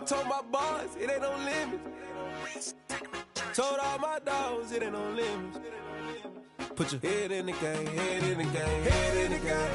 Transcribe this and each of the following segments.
I told my boys, it ain't no limits. Told all my dogs, it ain't no limits. Put your head in the game, head in the game, head in the game.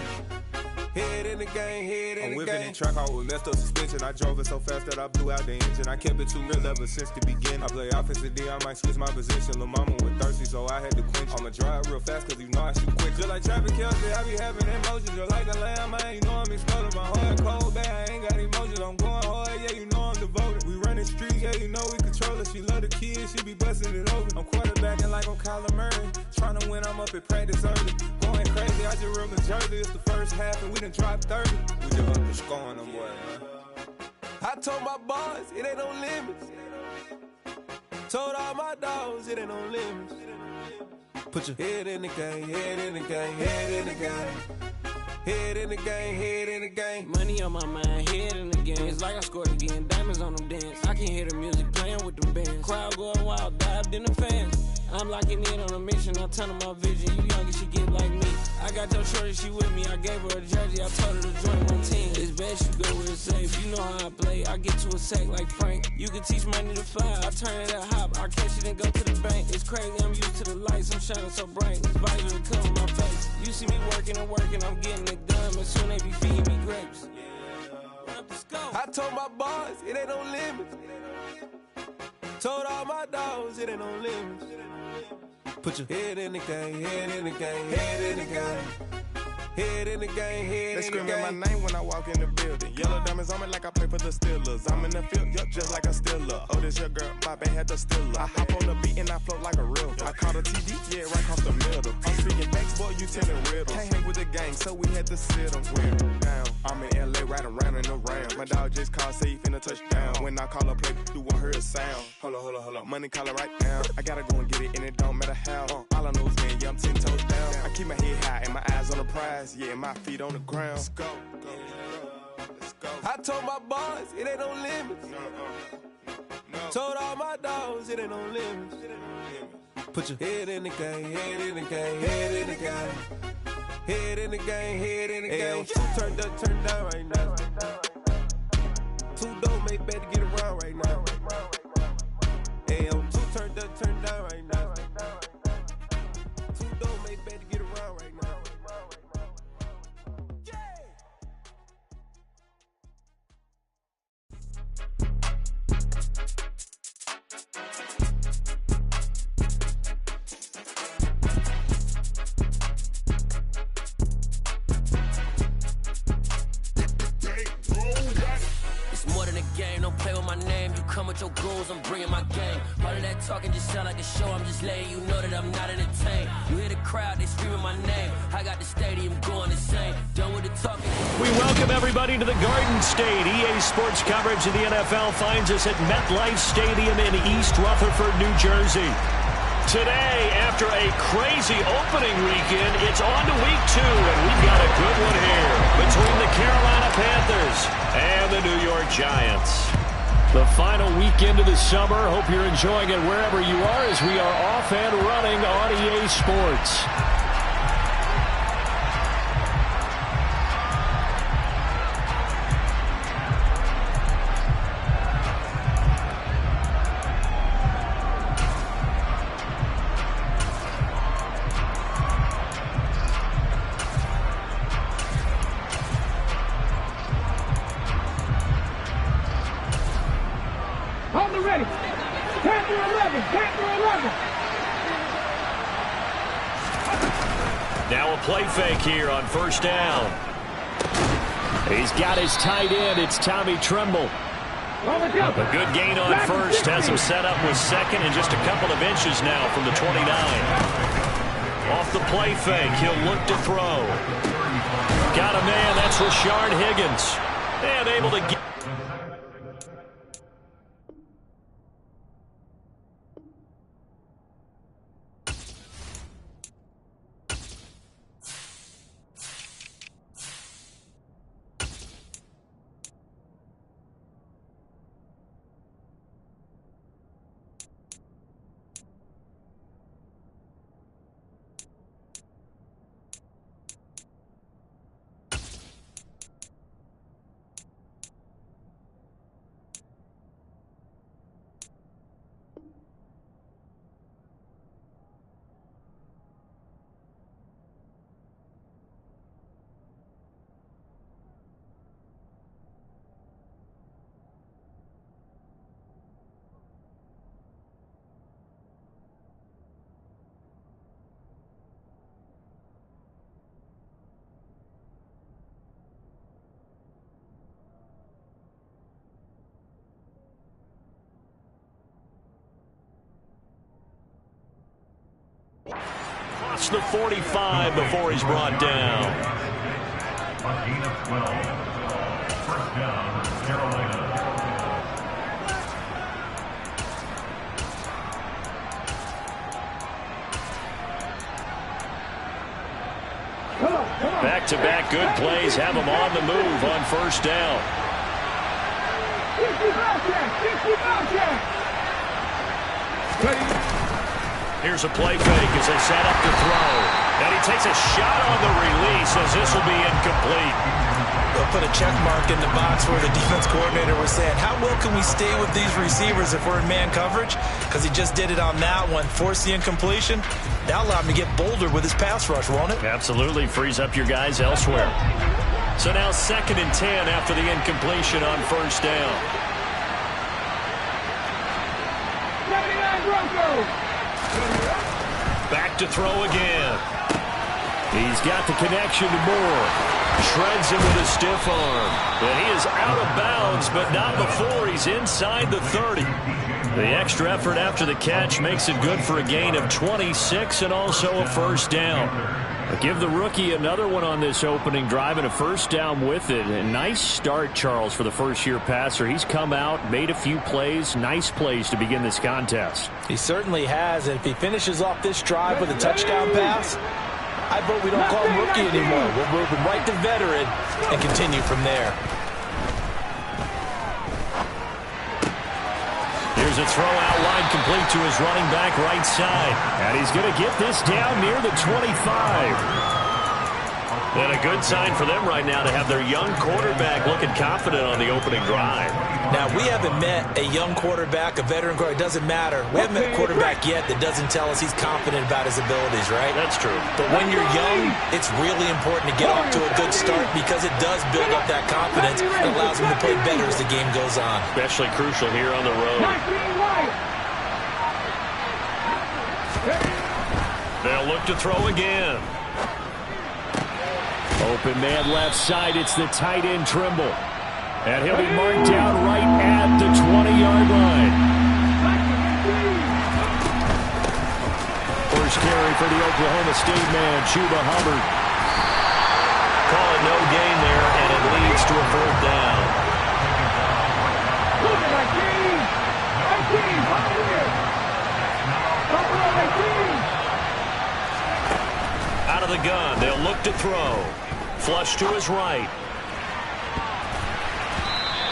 Head in the game, head in the game. I'm whipping in track out with messed up suspension. I drove it so fast that I blew out the engine. I kept it too real ever since the beginning. I play offensive D, I might switch my position. Lil' mama was thirsty, so I had to quench. I'ma drive real fast, cause you know I shoot quick. Just like traffic Kelsey, I be having emotions. Just like a lamb, man, you know I'm exploding. My heart cold, bad, I ain't got emotions. I'm going hard, yeah, you know I'm devoted. We running streets, yeah, you know we control it. She love the kids, she be busting it over. I'm quarterbacking like I'm Kyler Murray. Trying to win, I'm up at practice early. Going crazy, I just real the jersey. It's the first half, and we done dropped 30. We just up to scoring them, boy, man. I told my boys, it ain't no limits. Told all my dogs, it ain't no limits. Put your head in the game, head in the game, head in the game. Head in the game, head in the game. Money on my mind, head in the game. It's like I scored again, diamonds on them dance. I can hear the music playing with them bands. Crowd going wild, dived in the fans. I'm locking in on a mission, I'm turning my vision. You young and she get like me. I got your shorty, she with me. I gave her a jersey, I told her to join my team. It's best you go where it's safe. You know how I play. I get to a sack like Frank. You can teach money to fly. I turn it at hop. I catch it and go to the bank. It's crazy, I'm used to the lights. I'm shining so bright. This visor will cover my face. You see me working and working, I'm getting it done. But soon they be feeding me grapes. I told my boys, it ain't no limits. Told all my dogs, it ain't no limits. Put your head in the game, head in the game, head in the game. Head in the game, head in the game. They screaming my name when I walk in the building. Yellow diamonds on me like I play for the Steelers. I'm in the field, yup, just like a Steeler. Oh, this your girl, my band had the Steeler. I hop on the beat and I float like a river. I caught a TD, yeah, right across the middle. I'm speaking facts, boy, you telling riddles. Can't hang with the gang, so we had to sit them down. I'm in LA, riding around in the round. My dog just called, say he finna touchdown. When I call a play, you won't hear a sound. Hold up, money call it right now. I gotta go and get it, and it don't matter how. All I know is man, yeah, I'm 10 toes down. I keep my head high and my eyes on the prize. Yeah, my feet on the ground. Let's go. Let's go. I told my boys, it ain't no limits. No. Told all my dogs, it ain't no limits. Put your head in the game, head in the game, head in the game. Head in the game, head in the game. Two turned up, turned down right now. Two dope make better get around right now. Hey, two turned up, turned down right now. Two dope make better get around right now. Come with your goals, I'm bringing my game. All of that talking just sound like a show. I'm just letting you know that I'm not entertained. You hear the crowd, they screaming my name. I got the stadium going insane. Done with the talking. We welcome everybody to the Garden State. EA Sports coverage of the NFL finds us at MetLife Stadium in East Rutherford, New Jersey. Today, after a crazy opening weekend, it's on to week 2, and we've got a good one here between the Carolina Panthers and the New York Giants. The final weekend of the summer. Hope you're enjoying it wherever you are as we are off and running on EA Sports. Now a play fake here on first down. He's got his tight end. It's Tommy Tremble. A good gain on first. Has him set up with second and just a couple of inches now from the 29. Off the play fake, he'll look to throw. Got a man. That's Rashard Higgins. And able to get... across the 45 before he's brought down. First down, Carolina. Back-to-back good plays have him on the move on first down. Here's a play fake as they set up to throw. And he takes a shot on the release as this will be incomplete. They'll put a check mark in the box where the defense coordinator was saying, how well can we stay with these receivers if we're in man coverage? Because he just did it on that one, forced the incompletion. That'll allow him to get bolder with his pass rush, won't it? Absolutely. Frees up your guys elsewhere. So now 2nd and 10 after the incompletion on first down. 99 Broncos. Back to throw again. He's got the connection to Moore. Shreds him with a stiff arm. And he is out of bounds, but not before he's inside the 30. The extra effort after the catch makes it good for a gain of 26 and also a first down. But give the rookie another one on this opening drive and a first down with it. A nice start, Charles, for the first-year passer. He's come out, made a few plays, nice plays to begin this contest. He certainly has, and if he finishes off this drive with a touchdown pass, I vote we don't call him rookie anymore. We'll move him right to veteran and continue from there. Here's a throw out line complete to his running back right side. And he's going to get this down near the 25. And a good sign for them right now to have their young quarterback looking confident on the opening drive. Now, we haven't met a young quarterback, a veteran quarterback. It doesn't matter. We haven't met a quarterback yet that doesn't tell us he's confident about his abilities, right? That's true. But when you're young, it's really important to get off to a good start because it does build up that confidence and allows him to play better as the game goes on. Especially crucial here on the road. They'll look to throw again. Open man left side. It's the tight end Trimble. And he'll be marked down right at the 20-yard line. First carry for the Oklahoma State man, Chuba Hubbard. Call it no gain there, and it leads to a fourth down. Out of the gun, they'll look to throw. Flush to his right.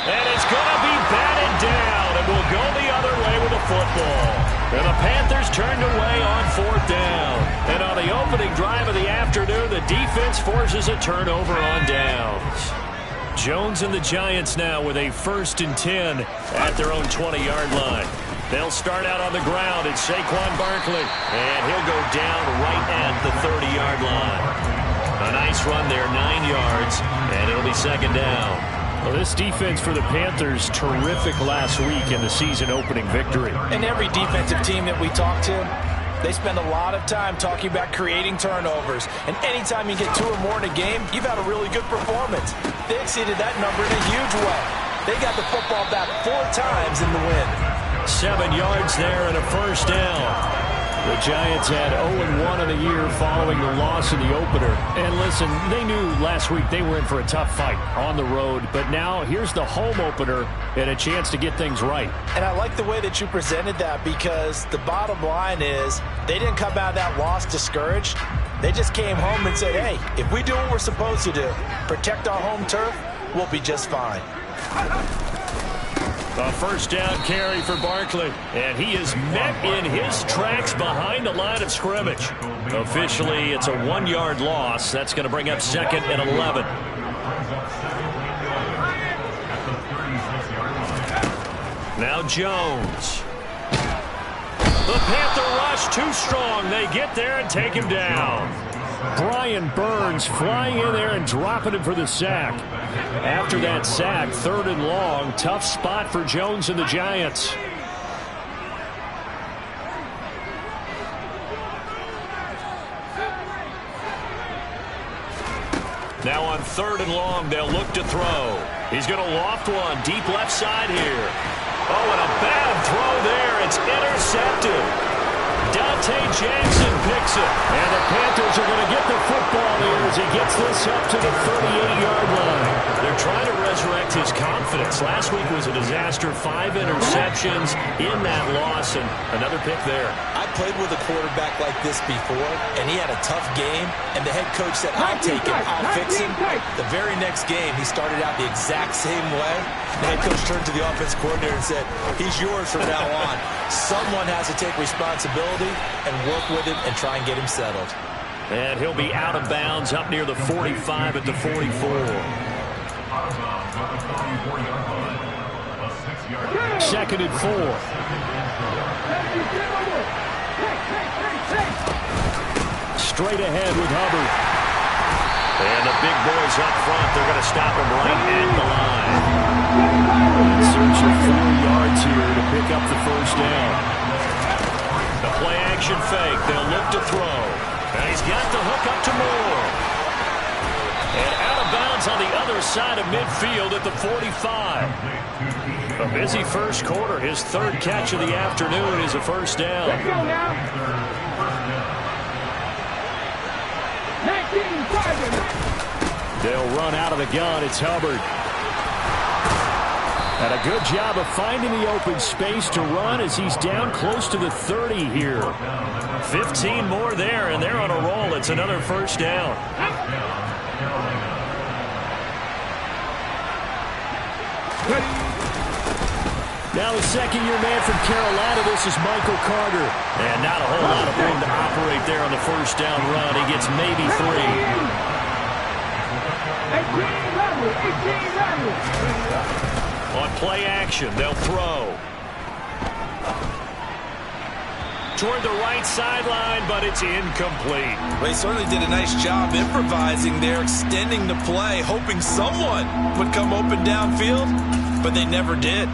And it's going to be batted down, and will go the other way with the football. And the Panthers turned away on fourth down. And on the opening drive of the afternoon, the defense forces a turnover on downs. Jones and the Giants now with a 1st and 10 at their own 20-yard line. They'll start out on the ground. It's Saquon Barkley, and he'll go down right at the 30-yard line. A nice run there, 9 yards, and it'll be 2nd down. Well, this defense for the Panthers, terrific last week in the season-opening victory. And every defensive team that we talk to, they spend a lot of time talking about creating turnovers. And anytime you get 2 or more in a game, you've had a really good performance. They exceeded that number in a huge way. They got the football back 4 times in the win. 7 yards there and a first down. The Giants had 0-1 in the year following the loss in the opener. And listen, they knew last week they were in for a tough fight on the road. But now here's the home opener and a chance to get things right. And I like the way that you presented that because the bottom line is they didn't come out of that loss discouraged. They just came home and said, hey, if we do what we're supposed to do, protect our home turf, we'll be just fine. A first down carry for Barkley, and he is met in his tracks behind the line of scrimmage. Officially, it's a 1-yard loss. That's going to bring up 2nd and 11. Now Jones. The Panther rush too strong. They get there and take him down. Brian Burns flying in there and dropping him for the sack. After that sack, 3rd and long, tough spot for Jones and the Giants. Now on 3rd and long, they'll look to throw. He's going to loft one deep left side here. Oh, and a bad throw there. It's intercepted. Dante Jackson picks it. And the Panthers are going to get the football here as he gets this up to the 38-yard line. They're trying to resurrect his confidence. Last week was a disaster. 5 interceptions in that loss, and another pick there. I played with a quarterback like this before, and he had a tough game, and the head coach said, I'll take him, I'll fix him. The very next game, he started out the exact same way. The head coach turned to the offense coordinator and said, he's yours from now on. Someone has to take responsibility and work with him and try and get him settled. And he'll be out of bounds up near the 45 at the 44. Second and 4. Straight ahead with Hubbard. And the big boys up front, they're going to stop him right at the line. And search of 4 yards here to pick up the first down. The play action fake. They'll look to throw. And he's got the hook up to Moore. And out of bounds on the other side of midfield at the 45. A busy first quarter. His third catch of the afternoon is a first down. Let's go now. 19-5. They'll run out of the gun. It's Hubbard. And a good job of finding the open space to run as he's down close to the 30 here. 15 more there, and they're on a roll. It's another first down. Now the second-year man from Carolina, this is Michael Carter. And not a whole lot of room to operate there on the first down run. He gets maybe 3. 18 On play action, they'll throw. Toward the right sideline, but it's incomplete. Well, he certainly did a nice job improvising there, extending the play, hoping someone would come open downfield, but they never did.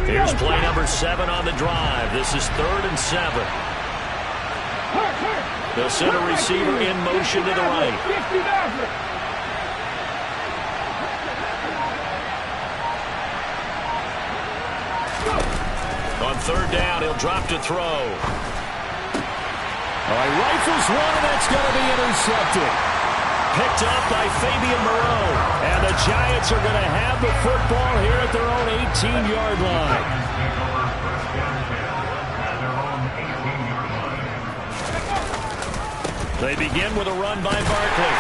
Here's play number 7 on the drive. This is 3rd and 7. The center receiver in motion to the right. On 3rd down, he'll drop to throw. All right, rifles one, and that's going to be intercepted. Picked up by Fabian Moreau. And the Giants are going to have the football here at their own 18-yard line. They begin with a run by Barkley.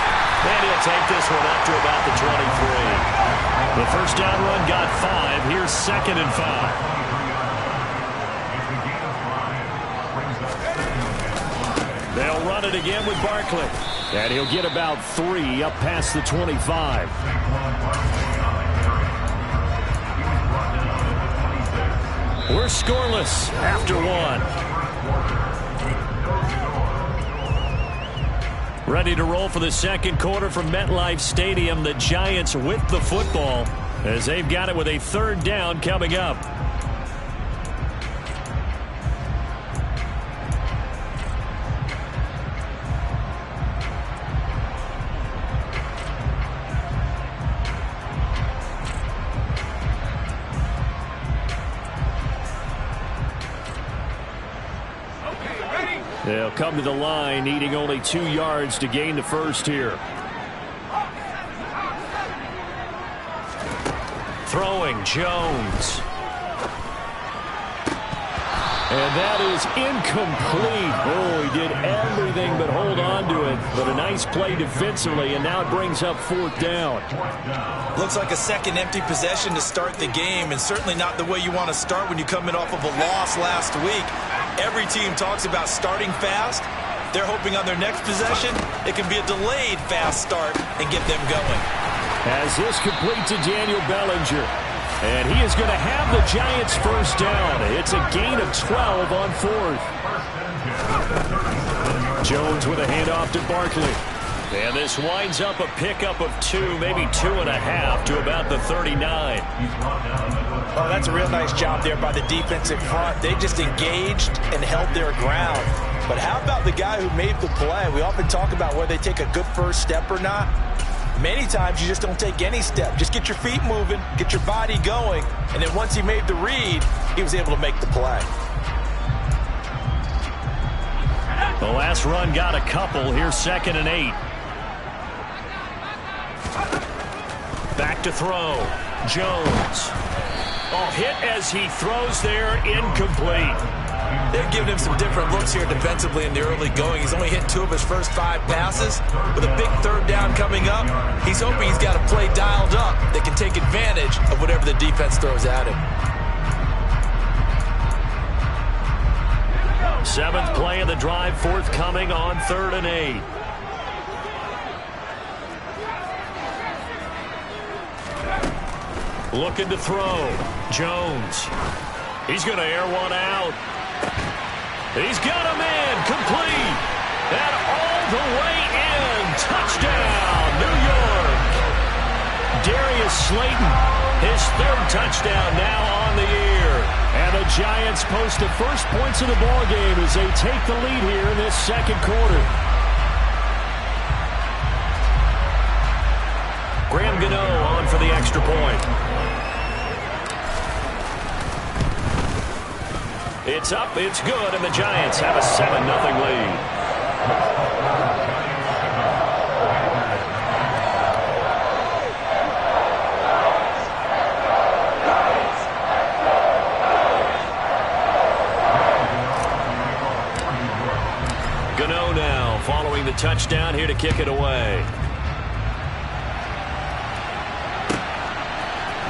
And he'll take this one up to about the 23. The first down run got 5. Here's 2nd and 5. They'll run it again with Barkley. And he'll get about 3 up past the 25. We're scoreless after 1. Ready to roll for the second quarter from MetLife Stadium. The Giants with the football as they've got it with a 3rd down coming up. They'll come to the line, needing only 2 yards to gain the first here. Throwing, Jones. And that is incomplete. Oh, he did everything but hold on to it. But a nice play defensively, and now it brings up 4th down. Looks like a second empty possession to start the game, and certainly not the way you want to start when you come in off of a loss last week. Every team talks about starting fast. They're hoping on their next possession, it can be a delayed fast start and get them going. As this complete to Daniel Bellinger. And he is going to have the Giants first down. It's a gain of 12 on 4th. Jones with a handoff to Barkley. And this winds up a pickup of 2, maybe 2.5 to about the 39. Oh, that's a real nice job there by the defensive front. They just engaged and held their ground. But how about the guy who made the play? We often talk about whether they take a good first step or not. Many times you just don't take any step. Just get your feet moving, get your body going, and then once he made the read, he was able to make the play. The last run got a couple. Here's 2nd and 8. Back to throw. Jones. Oh, hit as he throws there, incomplete. They're giving him some different looks here defensively in the early going. He's only hit 2 of his first 5 passes. With a big 3rd down coming up, he's hoping he's got a play dialed up that can take advantage of whatever the defense throws at him. 7th play of the drive forthcoming on 3rd and 8. Looking to throw. Jones. He's going to air one out. He's got him in. Complete. And all the way in. Touchdown, New York. Darius Slayton, his 3rd touchdown now on the year. And the Giants post the first points of the ballgame as they take the lead here in this 2nd quarter. Graham Gano on for the extra point. It's up, it's good, and the Giants have a 7-0 lead. Gano now following the touchdown here to kick it away.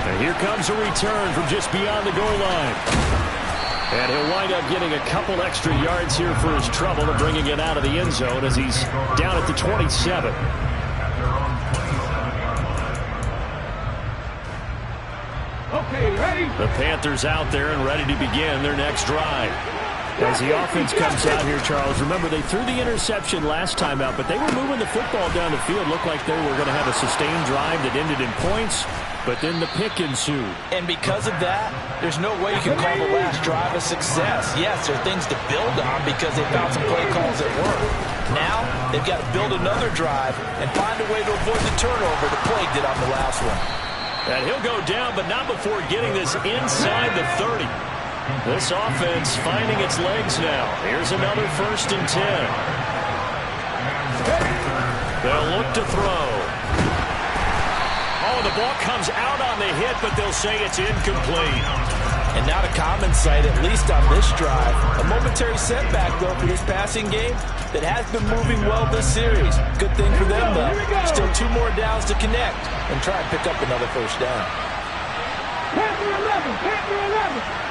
And here comes a return from just beyond the goal line. And he'll wind up getting a couple extra yards here for his trouble and bringing it out of the end zone as he's down at the 27. Okay, ready? The Panthers out there and ready to begin their next drive. As the offense comes out here, Charles, remember they threw the interception last time out, but they were moving the football down the field. Looked like they were going to have a sustained drive that ended in points, but then the pick ensued. And because of that, there's no way you can call the last drive a success. Yes, there are things to build on because they found some play calls that work. Now, they've got to build another drive and find a way to avoid the turnover the play did on the last one. And he'll go down, but not before getting this inside the 30. This offense finding its legs now. Here's another 1st and 10. They'll look to throw. Oh, the ball comes out on the hit, but they'll say it's incomplete. And not a common sight, at least on this drive. A momentary setback, though, for this passing game that has been moving well this series. Good thing for them, though. Still 2 more downs to connect and try and pick up another 1st down. Panther 11, Panther 11.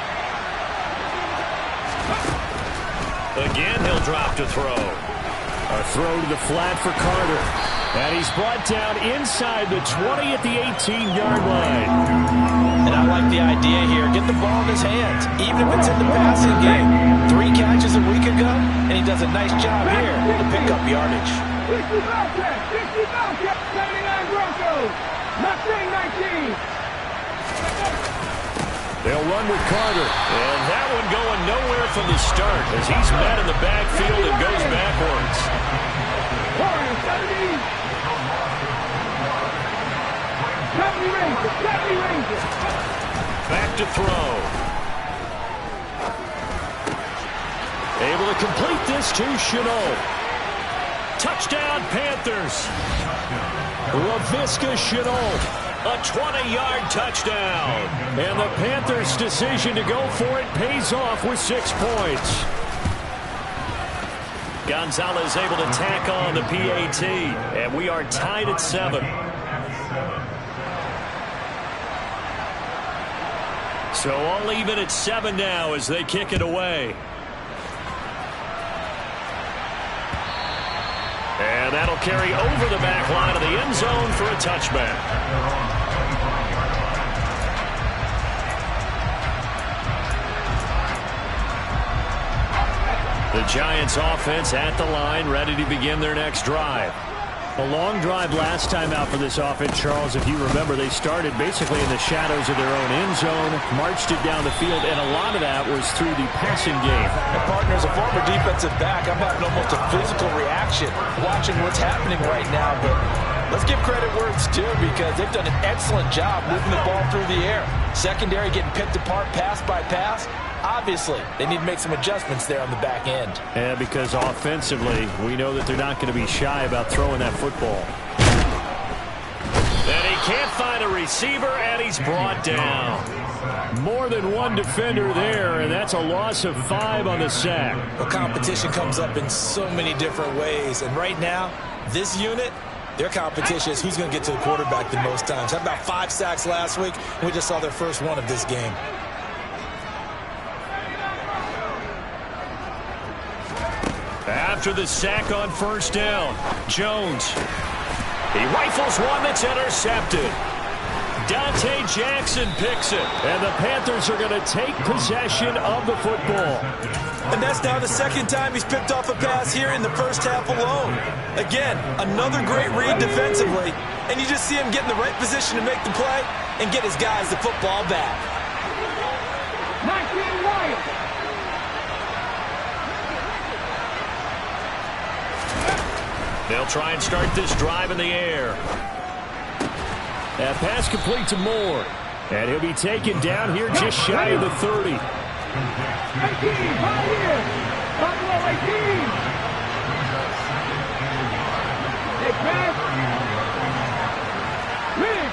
Again, he'll drop to throw. A throw to the flat for Carter. And he's brought down inside the 20 at the 18-yard line. And I like the idea here. Get the ball in his hands, even if it's in the passing game. 3 catches a week ago, and he does a nice job here to pick up yardage. 60 Bobcats, 79 Broncos, Mustang 19. They'll run with Carter. And that one going nowhere from the start as he's met in the backfield and goes backwards. Back to throw. Able to complete this to Chenault. Touchdown, Panthers. LaVisca Chenault. A 20-yard touchdown. And the Panthers' decision to go for it pays off with 6 points. Gonzalez able to tack on the PAT. And we are tied at 7. So all even at 7 now as they kick it away. And that'll carry over the back line of the end zone for a touchback. The Giants offense at the line, ready to begin their next drive. A long drive last time out for this offense, Charles. If you remember, they started basically in the shadows of their own end zone, marched it down the field, and a lot of that was through the passing game. And partner, as a former defensive back, I'm having almost a physical reaction watching what's happening right now. But let's give credit where it's due, because they've done an excellent job moving the ball through the air. Secondary getting picked apart pass by pass. Obviously, they need to make some adjustments there on the back end. Yeah, because offensively, we know that they're not going to be shy about throwing that football. And he can't find a receiver, and he's brought down. More than one defender there, and that's a loss of 5 on the sack. Well, competition comes up in so many different ways, and right now, this unit, their competition is who's going to get to the quarterback the most times. Had about 5 sacks last week, and we just saw their first one of this game. After the sack on first down, Jones. He rifles one that's intercepted. Dante Jackson picks it, and the Panthers are going to take possession of the football. And that's now the second time he's picked off a pass here in the first half alone. Again, another great read defensively, and you just see him get in the right position to make the play and get his guys the football back. 19 Lions. They'll try and start this drive in the air. That pass complete to Moore. And he'll be taken down here just shy of the 30. 18, Pioneer. Buffalo 18. Big pass. Ridge.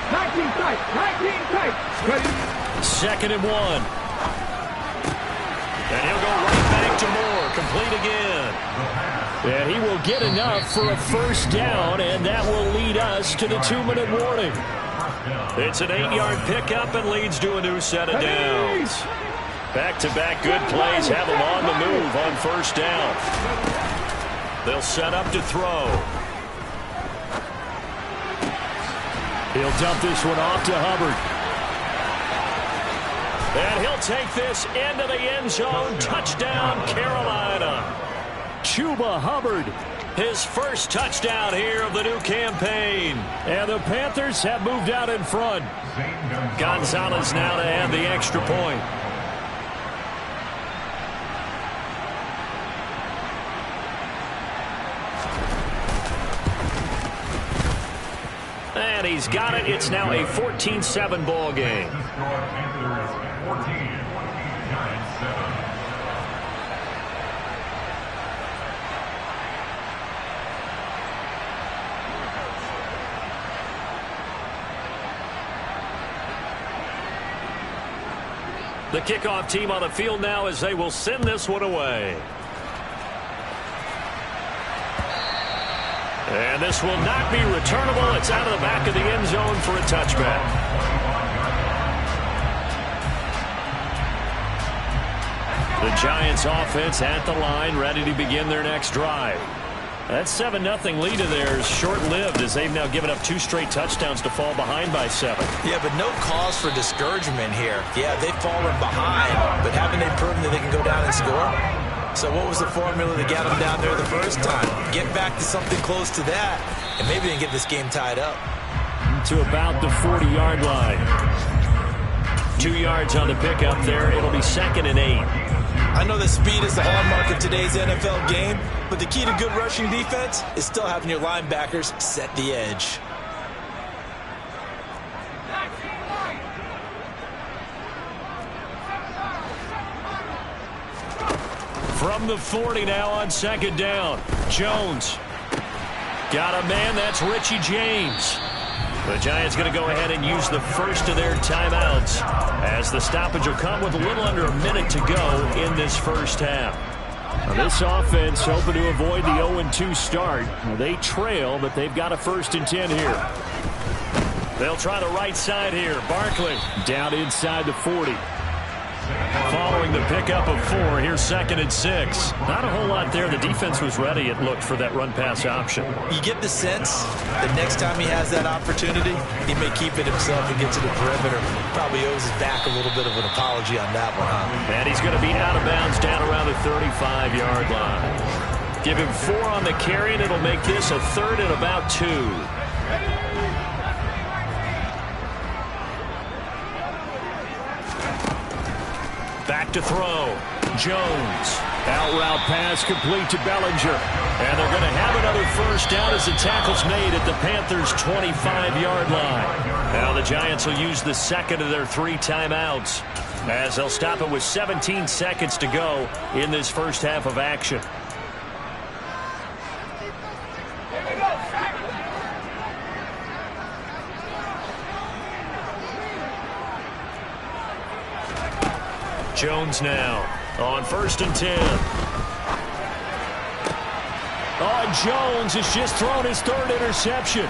19 tight. 19 tight. Ready. 2nd and 1. And he'll go right back to Moore. Complete again. And he will get enough for a first down, and that will lead us to the 2-minute warning. It's an 8-yard pickup and leads to a new set of downs. Back-to-back good plays have them on the move on first down. They'll set up to throw. He'll dump this one off to Hubbard. And he'll take this into the end zone. Touchdown, Carolina. Chuba Hubbard, his first touchdown here of the new campaign. And the Panthers have moved out in front. Gonzalez now to add the extra point. And he's got it. It's now a 14-7 ball game. The kickoff team on the field now as they will send this one away. And this will not be returnable. It's out of the back of the end zone for a touchback. The Giants offense at the line, ready to begin their next drive. That 7-0 lead of theirs short-lived as they've now given up 2 straight touchdowns to fall behind by 7. Yeah, but no cause for discouragement here. Yeah, they've fallen behind, but haven't they proven that they can go down and score? So what was the formula that got them down there the first time? Get back to something close to that, and maybe they can get this game tied up. To about the 40-yard line. 2 yards on the pickup there. It'll be 2nd and 8. I know that speed is the hallmark of today's NFL game, but the key to good rushing defense is still having your linebackers set the edge. From the 40 now on 2nd down. Jones. Got a man, that's Richie James. The Giants going to go ahead and use the first of their timeouts as the stoppage will come with a little under a minute to go in this first half. Now this offense hoping to avoid the 0-2 start. They trail, but they've got a 1st and 10 here. They'll try the right side here. Barkley down inside the 40. Following the pickup of 4, here's 2nd and 6. Not a whole lot there. The defense was ready, it looked, for that run-pass option. You get the sense that next time he has that opportunity, he may keep it himself and get to the perimeter. Probably owes his back a little bit of an apology on that one, huh? And he's going to be out of bounds down around the 35-yard line. Give him 4 on the carry, and it'll make this a 3rd and about 2. Back to throw. Jones. Out route pass complete to Bellinger. And they're going to have another first down as the tackle's made at the Panthers' 25-yard line. Now the Giants will use the second of their 3 timeouts, as they'll stop it with 17 seconds to go in this first half of action. Jones now on 1st and 10. Oh, Jones has just thrown his 3rd interception.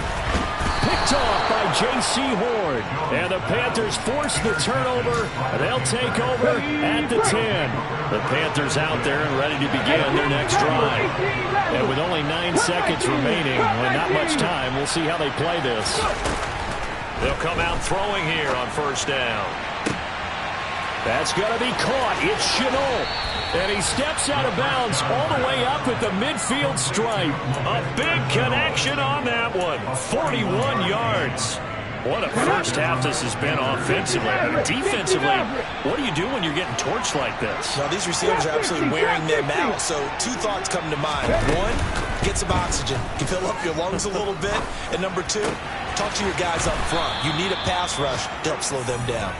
Picked off by J.C. Horn. And the Panthers force the turnover. They'll take over at the 10. The Panthers out there and ready to begin their next drive. And with only 9 seconds remaining, and not much time, we'll see how they play this. They'll come out throwing here on 1st down. That's going to be caught. It's Chenault. And he steps out of bounds all the way up at the midfield stripe. A big connection on that one. 41 yards. What a first half this has been offensively. I mean, defensively, what do you do when you're getting torched like this? Well, these receivers are absolutely wearing them out. So 2 thoughts come to mind. 1, get some oxygen. You fill up your lungs a little bit. And number 2, talk to your guys up front. You need a pass rush to help slow them down.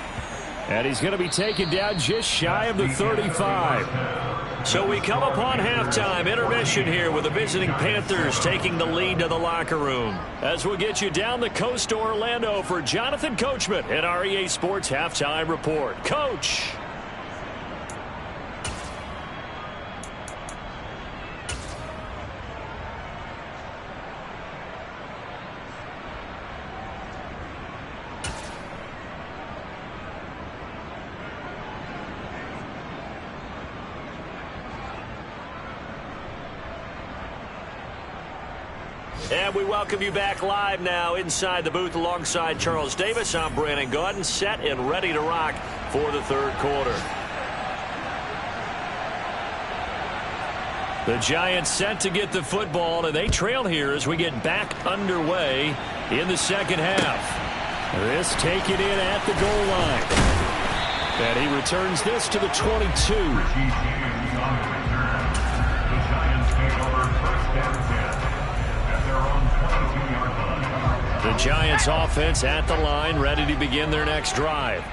And he's going to be taken down just shy of the 35. So we come upon halftime intermission here with the visiting Panthers taking the lead to the locker room. As we'll get you down the coast to Orlando for Jonathan Coachman at our EA Sports Halftime Report. Coach. And we welcome you back live now inside the booth alongside Charles Davis. I'm Brandon Gaudin, set and ready to rock for the 3rd quarter. The Giants set to get the football, and they trail here as we get back underway in the second half. This taken in at the goal line. And he returns this to the 22. The Giants take over 1st and 10. The Giants offense at the line, ready to begin their next drive.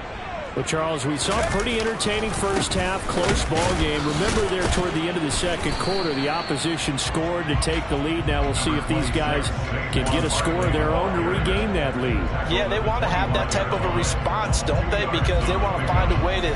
Well, Charles, we saw a pretty entertaining first half, close ball game. Remember there toward the end of the 2nd quarter, the opposition scored to take the lead. Now we'll see if these guys can get a score of their own to regain that lead. Yeah, they want to have that type of a response, don't they? Because they want to find a way to...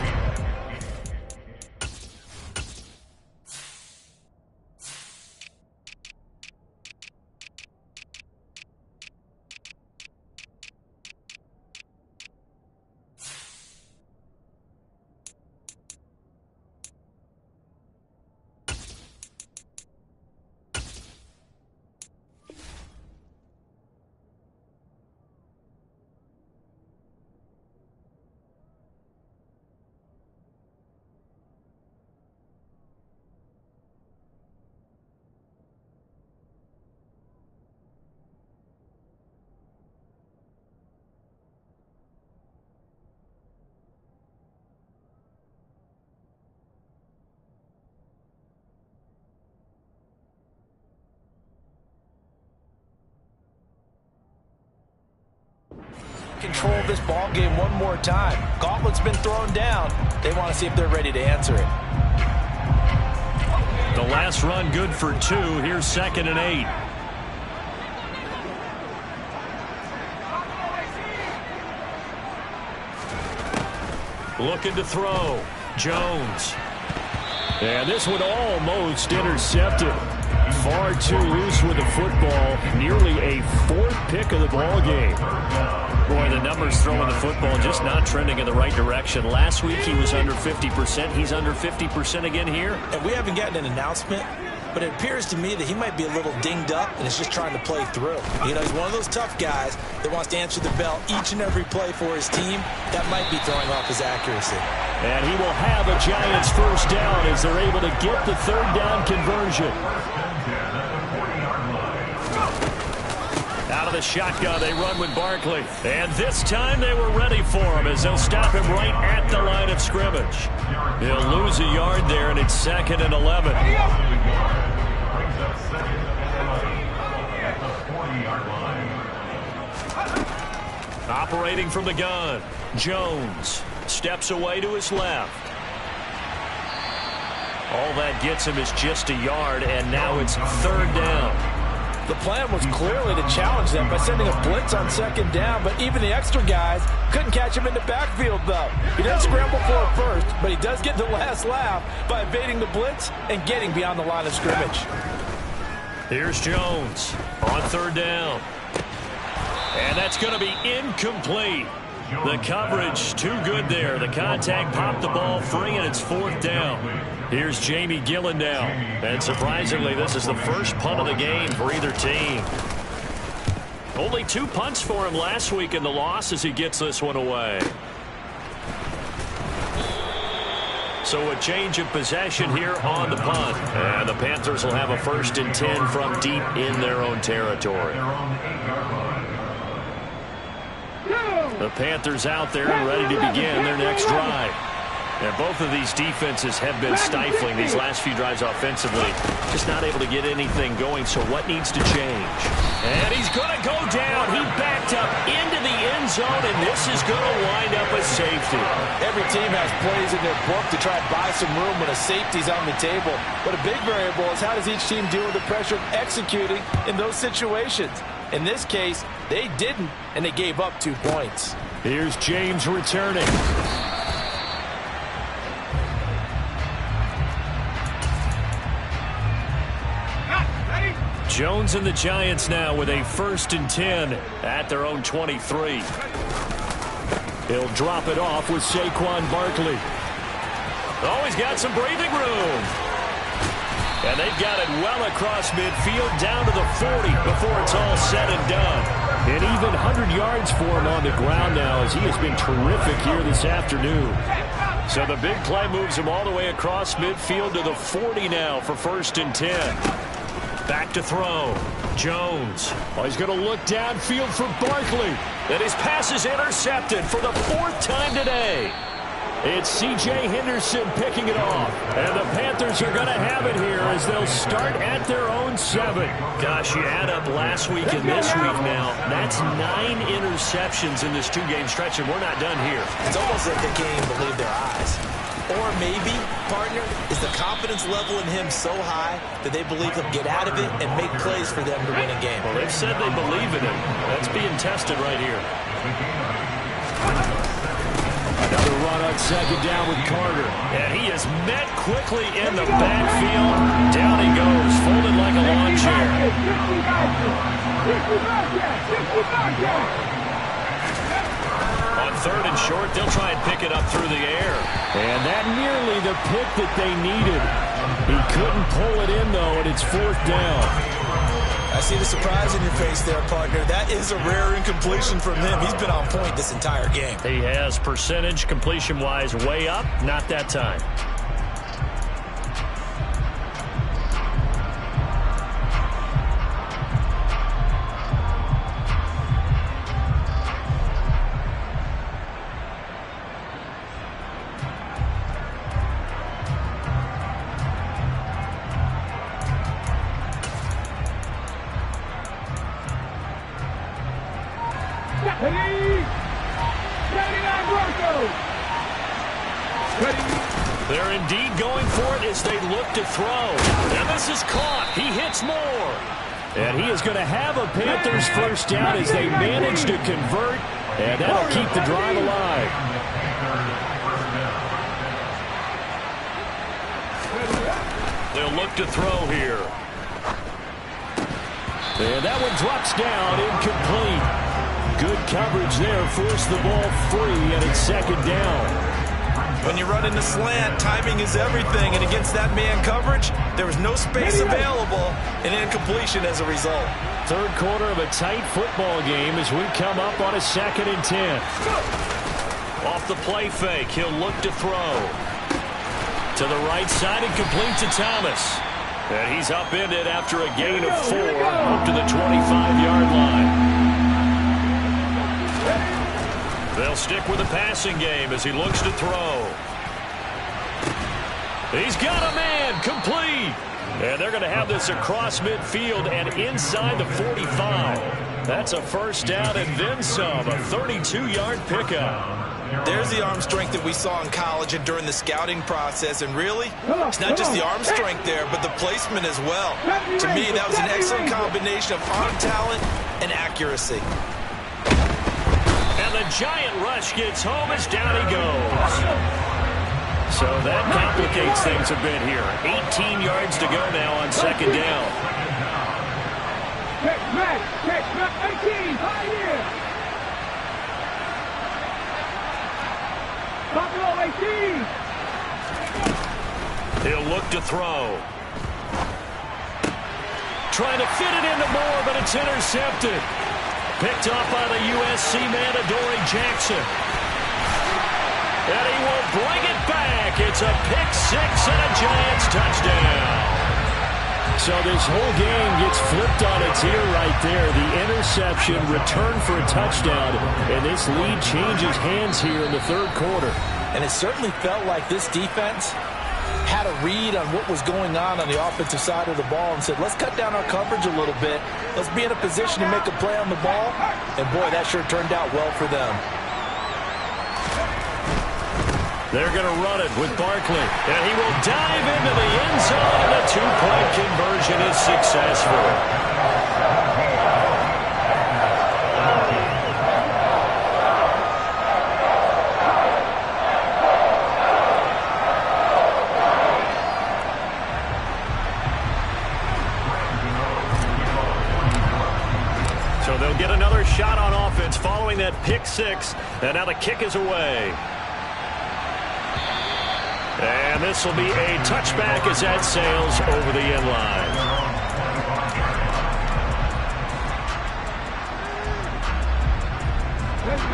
control this ball game one more time. Gauntlet's been thrown down. They want to see if they're ready to answer it. The last run good for 2. Here's 2nd and 8. Looking to throw. Jones. And this one almost intercepted. Far too loose with the football. Nearly a 4th pick of the ball game. Boy, the numbers throwing the football just not trending in the right direction. Last week he was under 50%. He's under 50% again here. And we haven't gotten an announcement, but it appears to me that he might be a little dinged up and is just trying to play through. You know, he's one of those tough guys that wants to answer the bell each and every play for his team. That might be throwing off his accuracy. And he will have a Giants first down as they're able to get the 3rd down conversion. the shotgun. They run with Barkley. And this time they were ready for him as they'll stop him right at the line of scrimmage. He'll lose a yard there, and it's 2nd and 11. Operating from the gun, Jones steps away to his left. All that gets him is just a yard, and now it's 3rd down. The plan was clearly to challenge them by sending a blitz on 2nd down, but even the extra guys couldn't catch him in the backfield, though. He doesn't scramble for it first, but he does get the last laugh by evading the blitz and getting beyond the line of scrimmage. Here's Jones on 3rd down. And that's going to be incomplete. The coverage too good there. The contact popped the ball free, and it's 4th down. Here's Jamie Gillen now. And surprisingly, this is the first punt of the game for either team. Only 2 punts for him last week in the loss as he gets this one away. So a change of possession here on the punt. And the Panthers will have a 1st and 10 from deep in their own territory. The Panthers out there and ready to begin their next drive. And both of these defenses have been stifling these last few drives offensively. Just not able to get anything going, so what needs to change? And he's going to go down. He backed up into the end zone, and this is going to wind up a safety. Every team has plays in their book to try and buy some room when a safety's on the table. But a big variable is how does each team deal with the pressure of executing in those situations? In this case, they didn't, and they gave up 2 points. Here's James returning. Jones and the Giants now with a 1st and 10 at their own 23. He'll drop it off with Saquon Barkley. Oh, he's got some breathing room. And they've got it well across midfield down to the 40 before it's all said and done. And even 100 yards for him on the ground now as he has been terrific here this afternoon. So the big play moves him all the way across midfield to the 40 now for 1st and 10. Back to throw. Jones. Oh, he's going to look downfield for Barkley. And his pass is intercepted for the 4th time today. It's C.J. Henderson picking it off. And the Panthers are going to have it here as they'll start at their own 7. Gosh, you add up last week and this week now. That's 9 interceptions in this 2-game stretch, and we're not done here. It's almost like they can't even believe their eyes. Or maybe, partner, is the confidence level in him so high that they believe he'll get out of it and make plays for them to win a game. Well, they've said they believe in him. That's being tested right here. Another run on 2nd down with Carter. And he is met quickly in the backfield. Down he goes, folded like a lawn chair. On 3rd and short, they'll try and pick it up through the air. And that nearly the pick that they needed. He couldn't pull it in, though, and it's 4th down. I see the surprise in your face there, partner. That is a rare incompletion from him. He's been on point this entire game. He has percentage completion-wise way up. Not that time. They're indeed going for it as they look to throw. And this is caught. He hits more. And he is going to have a Panthers 1st down as they manage to convert. And that'll keep the drive alive. They'll look to throw here. And that one drops down, incomplete. Good coverage there, forced the ball free, and it's 2nd down. When you run in the slant, timing is everything, and against that man coverage, there was no space available, and incompletion as a result. 3rd quarter of a tight football game as we come up on a 2nd and 10. Off the play fake, he'll look to throw. To the right side and complete to Thomas. And he's upended after a gain of 4 up to the 25-yard line. They'll stick with the passing game as he looks to throw. He's got a man, complete. And they're going to have this across midfield and inside the 45. That's a first down and then some, a 32-yard pickup. There's the arm strength that we saw in college and during the scouting process. And really, it's not just the arm strength there, but the placement as well. To me, that was an excellent combination of arm talent and accuracy. And the giant rush gets home as down he goes. So that complicates things a bit here. 18 yards to go now on second down. Check back, 18, right here. Buffalo 18. He'll look to throw. Trying to fit it into Moore, but it's intercepted. Picked off by the USC man, Adoree Jackson. And he will bring it back. It's a pick six and a Giants touchdown. So this whole game gets flipped on its ear right there. The interception, return for a touchdown, and this lead changes hands here in the third quarter. And it certainly felt like this defense had a read on what was going on the offensive side of the ball and said, let's cut down our coverage a little bit. Let's be in a position to make a play on the ball. And, boy, that sure turned out well for them. They're going to run it with Barkley. And he will dive into the end zone, and a two-point conversion is successful. So they'll get another shot on offense following that pick six. And now the kick is away. And this will be a touchback as that sails over the end line.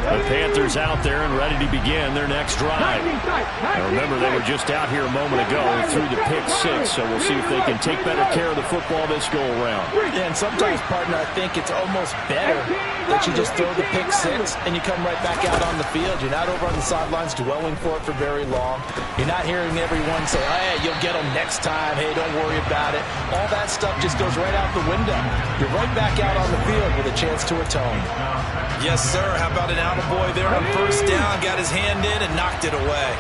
The Panthers out there and ready to begin their next drive. Now remember, they were just out here a moment ago through the pick six, so we'll see if they can take better care of the football this go-around. Yeah, and sometimes, partner, I think it's almost better that you just throw the pick six and you come right back out on the field. You're not over on the sidelines dwelling for it for very long. You're not hearing everyone say, hey, you'll get them next time. Hey, don't worry about it. All that stuff just goes right out the window. You're right back out on the field with a chance to atone. Yes, sir. How about an attaboy there on first down? Got his hand in and knocked it away.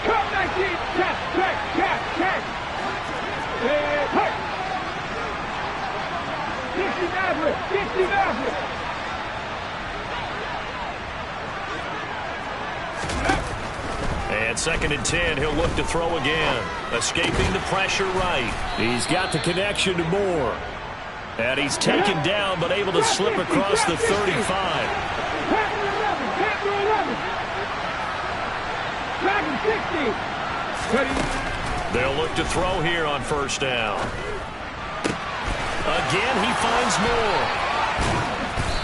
Come 19, check. Hey. 60 Maverick. And second and 10, he'll look to throw again. Escaping the pressure right. He's got the connection to Moore. And he's taken down, but able to slip across the 35. They'll look to throw here on first down. Again, he finds Moore.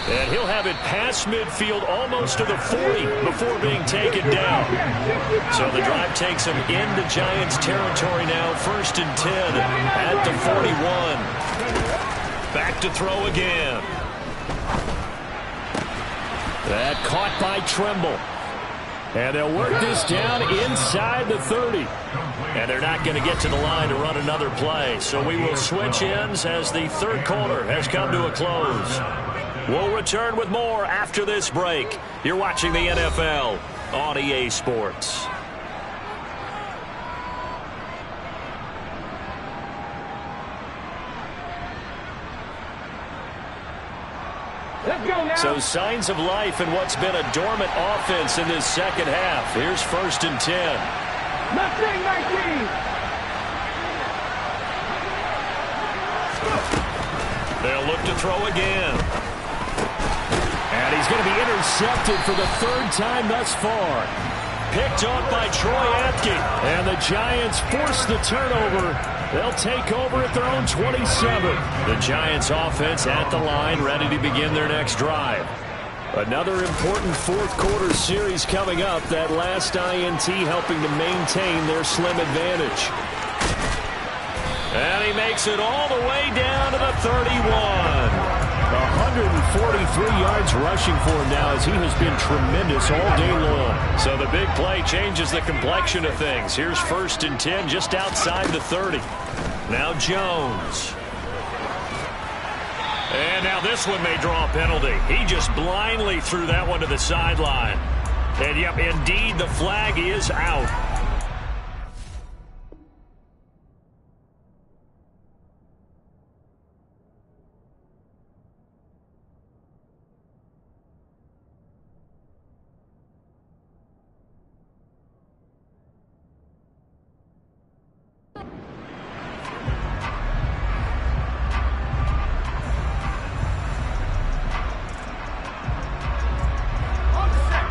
And he'll have it past midfield almost to the 40 before being taken down. So the drive takes him into Giants territory now. First and 10 at the 41. Back to throw again. That caught by Tremble. And they'll work this down inside the 30. And they're not going to get to the line to run another play. So we will switch ends as the third quarter has come to a close. We'll return with more after this break. You're watching the NFL on EA Sports. So signs of life in what's been a dormant offense in this second half. Here's first and 10. Nothing, 19. They'll look to throw again. And he's going to be intercepted for the third time thus far. Picked off by Troy Apke. And the Giants force the turnover. They'll take over at their own 27. The Giants offense at the line, ready to begin their next drive. Another important fourth quarter series coming up. That last INT helping to maintain their slim advantage. And he makes it all the way down to the 31. 143 yards rushing for him now as he has been tremendous all day long. So the big play changes the complexion of things. Here's 1st and 10 just outside the 30. Now Jones. And now this one may draw a penalty. He just blindly threw that one to the sideline. And yep, indeed the flag is out.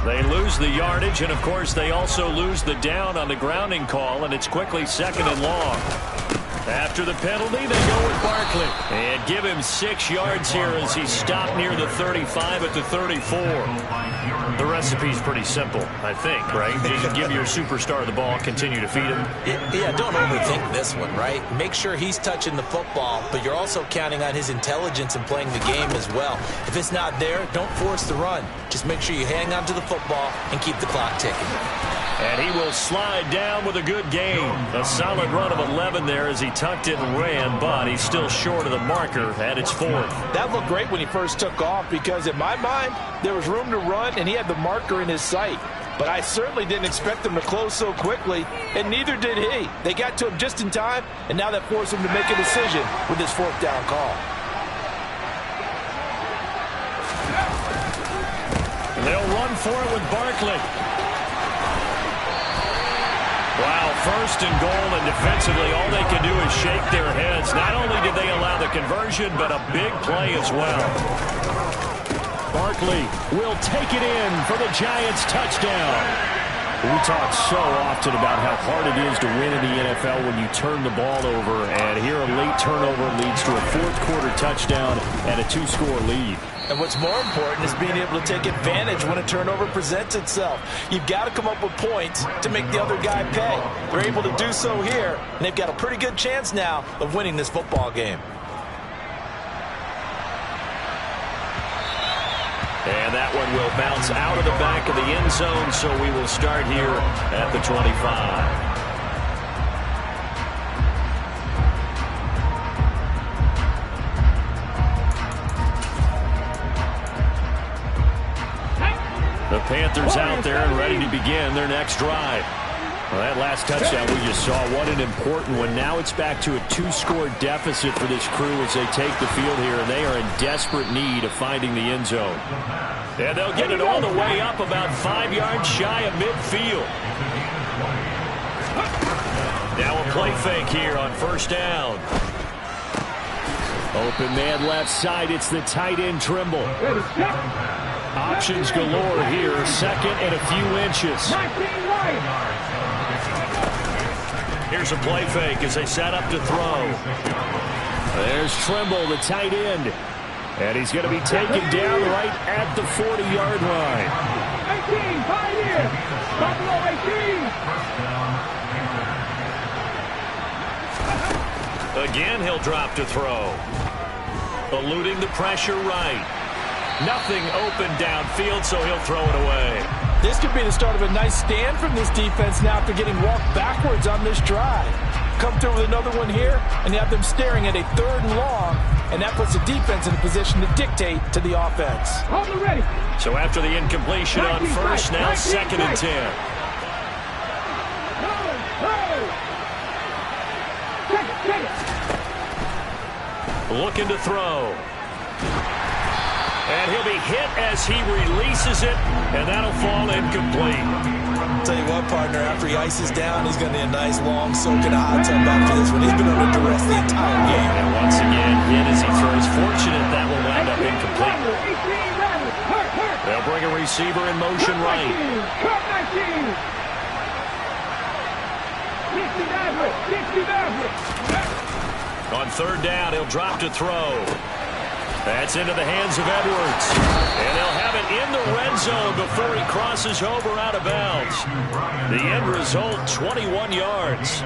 They lose the yardage, and of course they also lose the down on the grounding call, and it's quickly 2nd and long. After the penalty, they go with Barkley. And give him 6 yards here as he's stopped near the 35 at the 34. The recipe's pretty simple, I think, right? You give your superstar the ball, continue to feed him. Yeah, don't overthink this one, right? Make sure he's touching the football, but you're also counting on his intelligence in playing the game as well. If it's not there, don't force the run. Just make sure you hang on to the football and keep the clock ticking. And he will slide down with a good gain. A solid run of 11 there as he tucked it and ran, but he's still short of the marker at its 4th. That looked great when he first took off because, in my mind, there was room to run and he had the marker in his sight. But I certainly didn't expect him to close so quickly, and neither did he. They got to him just in time, and now that forced him to make a decision with his 4th down call. And they'll run for it with Barkley. Wow, 1st and goal, and defensively all they can do is shake their heads. Not only did they allow the conversion, but a big play as well. Barkley will take it in for the Giants touchdown. We talk so often about how hard it is to win in the NFL when you turn the ball over, and here a late turnover leads to a 4th quarter touchdown and a 2-score lead. And what's more important is being able to take advantage when a turnover presents itself. You've got to come up with points to make the other guy pay. They're able to do so here, and they've got a pretty good chance now of winning this football game. And that one will bounce out of the back of the end zone, so we will start here at the 25. The Panthers out there and ready to begin their next drive. Well, that last touchdown we just saw, what an important one. Now it's back to a 2-score deficit for this crew as they take the field here, and they are in desperate need of finding the end zone. And they'll get it all the way up about 5 yards shy of midfield. Now a play fake here on 1st down. Open man left side, it's the tight end Trimble. Options galore here, 2nd and a few inches. Here's a play fake as they set up to throw. There's Trimble, the tight end. And he's going to be taken down right at the 40-yard line. 18, 5 years. Buffalo 18. Again, he'll drop to throw. Eluding the pressure right. Nothing open downfield, so he'll throw it away. This could be the start of a nice stand from this defense now after getting walked backwards on this drive. Come through with another one here, and you have them staring at a 3rd and long, and that puts the defense in a position to dictate to the offense. Ready. So after the incompletion on 1st, now 2nd and 10. Looking to throw. And he'll be hit as he releases it, and that'll fall incomplete. Tell you what, partner, after he ices down, he's going to need a nice long soak in a hot tub after this one. He's been under duress the entire game. And once again, hit as he throws. Fortunate that will wind up incomplete. They'll bring a receiver in motion right. On 3rd down, he'll drop to throw. That's into the hands of Edwards. And they'll have it in the red zone before he crosses over out of bounds. The end result, 21 yards.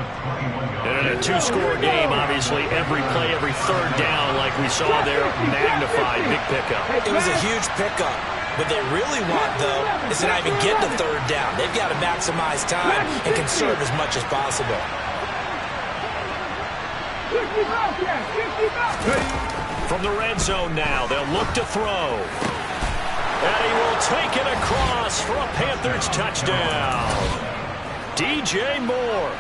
And in a two-score game, obviously, every play, every third down, like we saw there, magnified, big pickup. It was a huge pickup. What they really want, though, is to not even get the third down. They've got to maximize time and conserve as much as possible. From the red zone now, they'll look to throw. And he will take it across for a Panthers touchdown. DJ Moore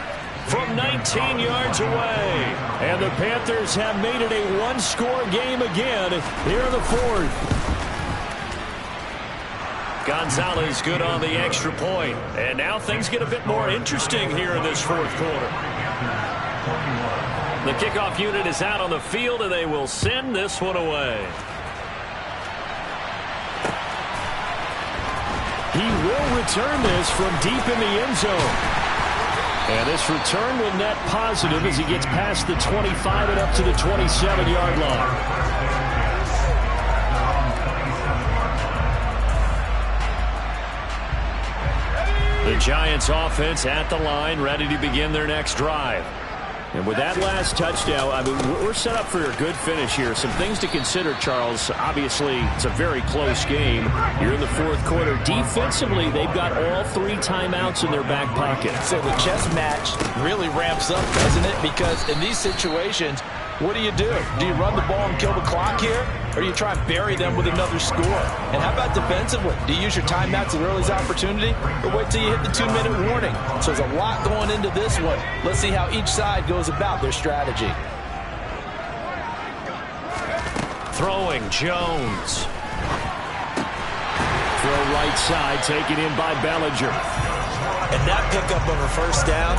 from 19 yards away. And the Panthers have made it a one-score game again here in the fourth. Gonzalez good on the extra point. And now things get a bit more interesting here in this fourth quarter. The kickoff unit is out on the field, and they will send this one away. He will return this from deep in the end zone. And this return will net positive as he gets past the 25 and up to the 27-yard line. The Giants offense at the line, ready to begin their next drive. And with that last touchdown, I mean, we're set up for a good finish here. Some things to consider, Charles. Obviously, it's a very close game. You're in the fourth quarter. Defensively, they've got all three timeouts in their back pocket. So the chess match really ramps up, doesn't it? Because in these situations, what do? Do you run the ball and kill the clock here? Or do you try and bury them with another score? And how about defensively? Do you use your timeouts at early opportunity? Or wait till you hit the 2-minute warning? So there's a lot going into this one. Let's see how each side goes about their strategy. Throwing Jones. Throw right side, taken in by Bellinger. And that pickup of a first down,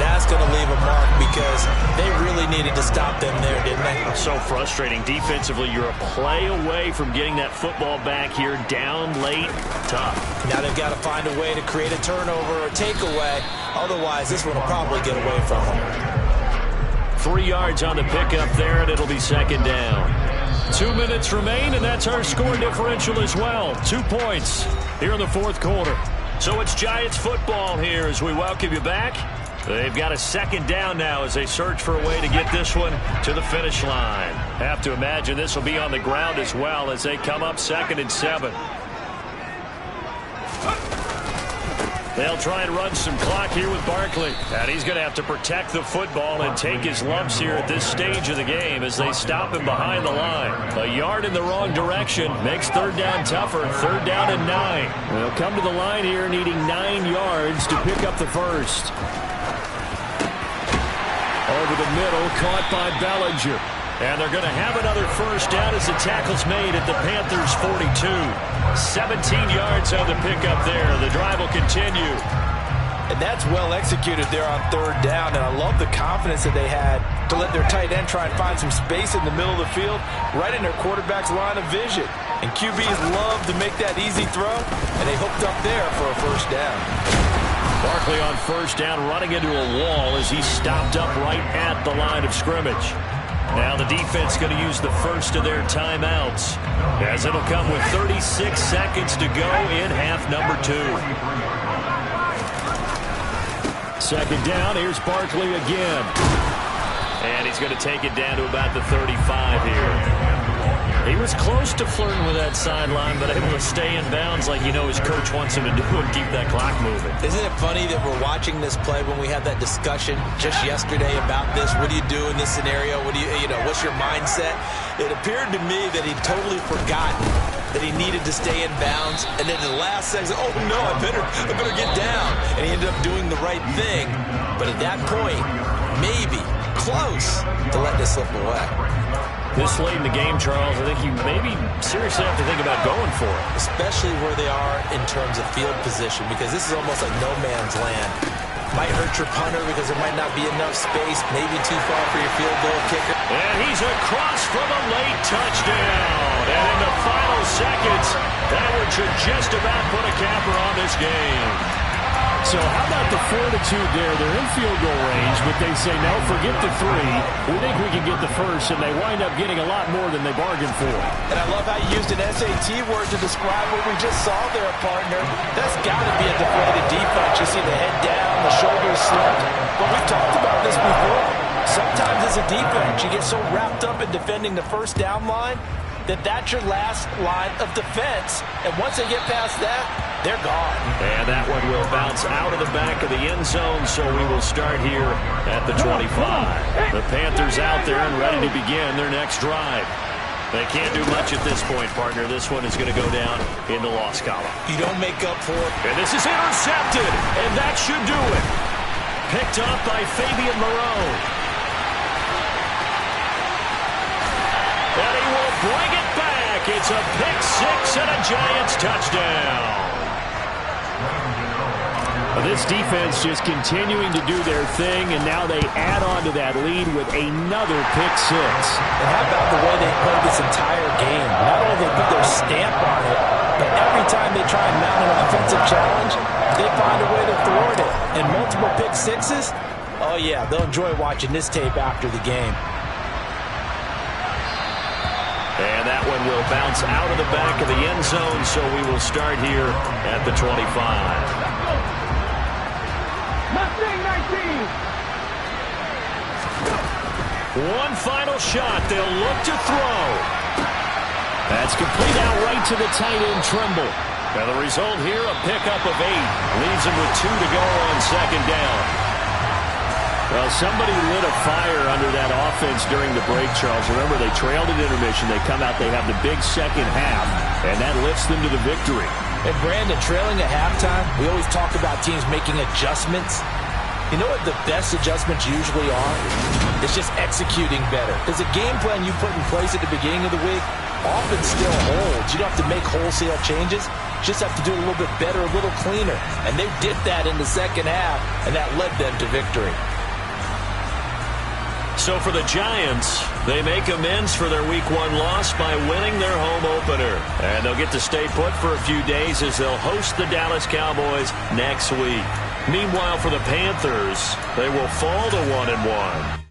that's going to leave a mark because they really needed to stop them there, didn't they? So frustrating. Defensively, you're a play away from getting that football back here, down late, tough. Now they've got to find a way to create a turnover or takeaway. Otherwise, this one will probably get away from them. 3 yards on the pickup there, and it'll be second down. 2 minutes remain, and that's our score differential as well. 2 points here in the fourth quarter. So it's Giants football here as we welcome you back. They've got a second down now as they search for a way to get this one to the finish line. Have to imagine this will be on the ground as well as they come up 2nd and 7. They'll try and run some clock here with Barkley. And he's going to have to protect the football and take his lumps here at this stage of the game as they stop him behind the line. A yard in the wrong direction makes third down tougher. 3rd down and 9. They'll come to the line here needing 9 yards to pick up the first. Over the middle, caught by Bellinger. And they're going to have another first down as the tackle's made at the Panthers' 42. 17 yards on the pickup there. The drive will continue. And that's well executed there on 3rd down. And I love the confidence that they had to let their tight end try and find some space in the middle of the field, right in their quarterback's line of vision. And QBs love to make that easy throw, and they hooked up there for a first down. Barkley on first down, running into a wall as he stopped up right at the line of scrimmage. Now the defense going to use the first of their timeouts, as it'll come with 36 seconds to go in half number 2. Second down, here's Barkley again. And he's going to take it down to about the 35 here. He was close to flirting with that sideline, but able to stay in bounds like you know his coach wants him to do and keep that clock moving. Isn't it funny that we're watching this play when we had that discussion just yesterday about this? What do you do in this scenario? What do you know, what's your mindset? It appeared to me that he'd totally forgotten that he needed to stay in bounds, and then in the last second, oh no, I better get down. And he ended up doing the right thing. But at that point, maybe close to let this slip away. This late in the game, Charles, I think you maybe seriously have to think about going for it. Especially where they are in terms of field position, because this is almost like no man's land. Might hurt your punter because there might not be enough space, maybe too far for your field goal kicker. And he's across from a late touchdown. And in the final seconds, that one should just about put a capper on this game. So how about the fortitude there? They're in field goal range, but they say, no, forget the 3. We think we can get the first, and they wind up getting a lot more than they bargained for. And I love how you used an SAT word to describe what we just saw there, partner. That's got to be a deflated defense. You see the head down, the shoulders slumped. But we've talked about this before. Sometimes as a defense, you get so wrapped up in defending the first down line that's your last line of defense. And once they get past that, they're gone. And that one will bounce out of the back of the end zone, so we will start here at the 25. The Panthers out there and ready to begin their next drive. They can't do much at this point, partner. This one is going to go down in the loss column. You don't make up for it. And this is intercepted, and that should do it. Picked up by Fabian Moreau. And he will bring it back. It's a pick 6 and a Giants touchdown. This defense just continuing to do their thing, and now they add on to that lead with another pick 6. And how about the way they played this entire game? Not only they put their stamp on it, but every time they try and mount an offensive challenge, they find a way to thwart it. And multiple pick 6s, oh yeah, they'll enjoy watching this tape after the game. And that one will bounce out of the back of the end zone, so we will start here at the 25. Mustang 19. One final shot. They'll look to throw. That's complete out right to the tight end, Trimble. And the result here, a pickup of 8. Leaves him with 2 to go on second down. Well, somebody lit a fire under that offense during the break, Charles. Remember, they trailed at intermission. They come out, they have the big second half, and that lifts them to the victory. And Brandon, trailing at halftime, we always talk about teams making adjustments. You know what the best adjustments usually are? It's just executing better. Because the game plan you put in place at the beginning of the week often still holds. You don't have to make wholesale changes. You just have to do it a little bit better, a little cleaner. And they did that in the second half, and that led them to victory. So for the Giants, they make amends for their Week 1 loss by winning their home opener. And they'll get to stay put for a few days as they'll host the Dallas Cowboys next week. Meanwhile, for the Panthers, they will fall to 1-1.